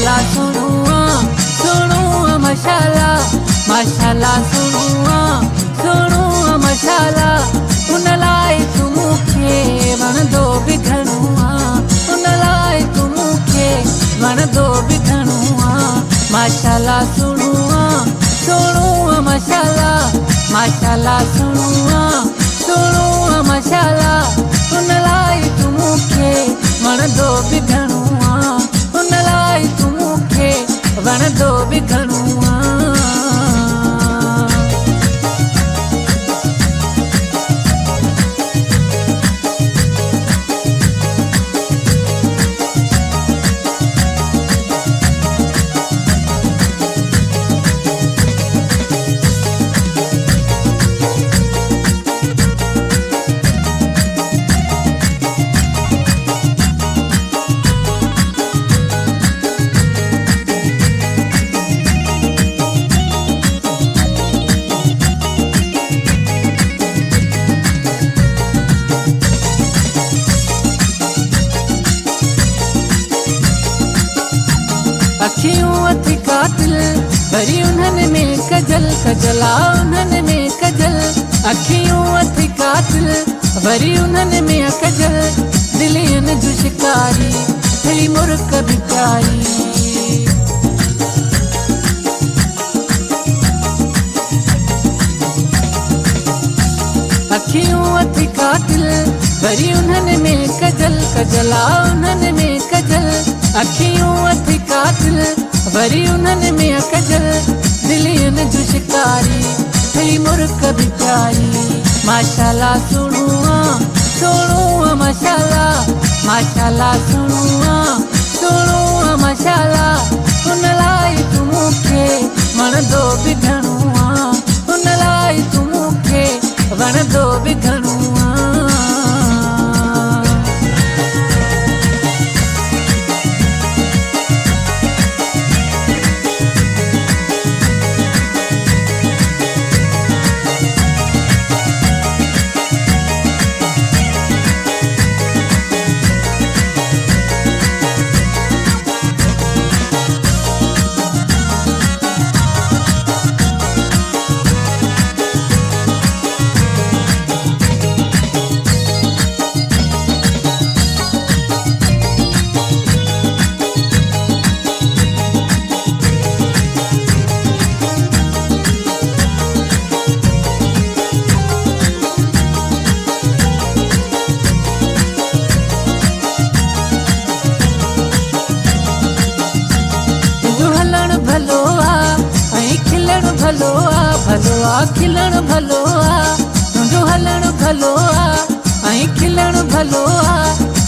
माशाल्लाह सुणुआ माशाल्लाह सुणुआ माशाल्लाह उन लाइ तू मूंखे वणंदो बि घणो आहे उन लाइ तू मूंखे वणंदो बि घणो आहे माशाल्लाह सुणुआ माशाल्लाह सुणुआ माशाल्लाह उन लाइ तू मूंखे वणंदो बि घणो आहे उन लाइ तू मूंखे वणंदो बि घणो आहे अखियूं अथी कातिल भरी उन्हनि में कजल कजला उन्हनि में कजल अखियूं अथी कातिल भरी उन्हनि में कजल दिलियन जो शिकारी तेरी मुर्क भी प्यारी अखियूं अथी कातिल भरी उन्हनि में कजल कजला उन्हनि में कजल अखियूं अथी कातिल भरी उन्हनि में कजल दिलियन जो शिकारी तेरी मुर्क भी प्यारी माशाल्लाह सुणुआ माशाल्लाह सुणुआ माशाल्लाह उन लाइ तू मूंखे वणंदो बि घणो आहे उन लाइ तू मूंखे वणंदो बि घणो आहे भलो आ खिलण भलो आ खिलण भलो आ तुंहिंजो हलण भलो आ खिलण भलो आ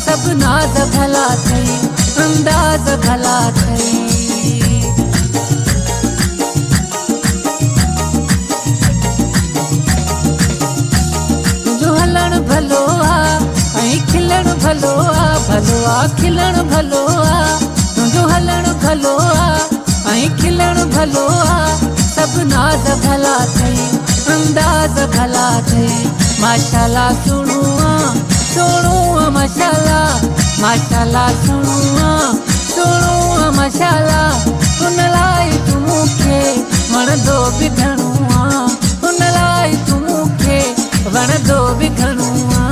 सभु नाज़ भला अथई अंदाज़ भला अथई तुंहिंजो हलण भलो आ खिलण भलो आ खिलण भलो आ तुंहिंजो हलण भलो आ खिलण भलो आ सभु नाज़ भला अथई अंदाज़ भला अथई माशाल्लाह सुणुआ माशाल्लाह सुणुआ माशाल्लाह उन लाइ तू मूंखे वणंदो बि घणो आहे उन लाइ तू मूंखे वणंदो बि घणो आहे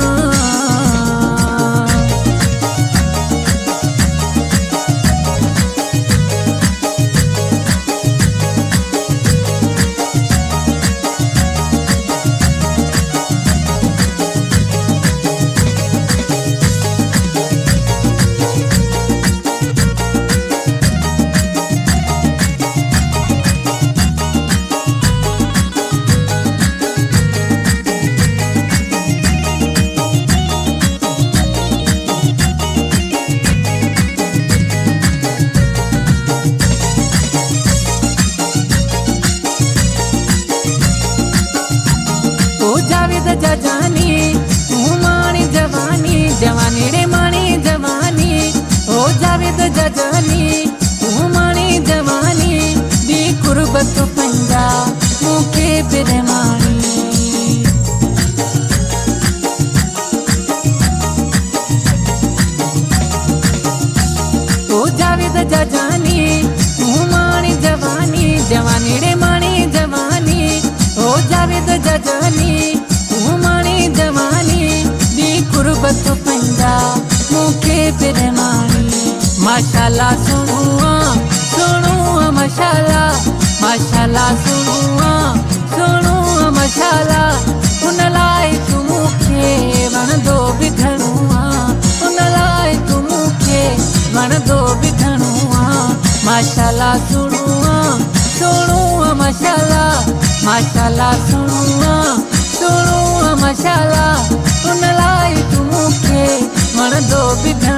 जानी तू माणी जवानी जवानी रे माणी जवानी हो जावेद जानी तू माणी जवानी दी कुर्बत पंजा मूंखे बिरमानी हो जावेद जानी राजनी तू माणी जवानी दी कुर्बत पंदा मुखे बिरमानी माशाल्लाह सुनुआ सुनुआ माशाल्लाह माशाल्लाह सुनुआ सुनुआ माशाल्लाह उन लाए तू मुखे वण दो बिघणुआ उन लाए तू मुखे वण दो बिघणुआ माशाल्लाह सुनुआ सुनुआ माशाल्लाह माशाल्लाह सुनुआ सुनुआ माशाल्लाह उन लाए तू मुखे वण दो बिघणुआ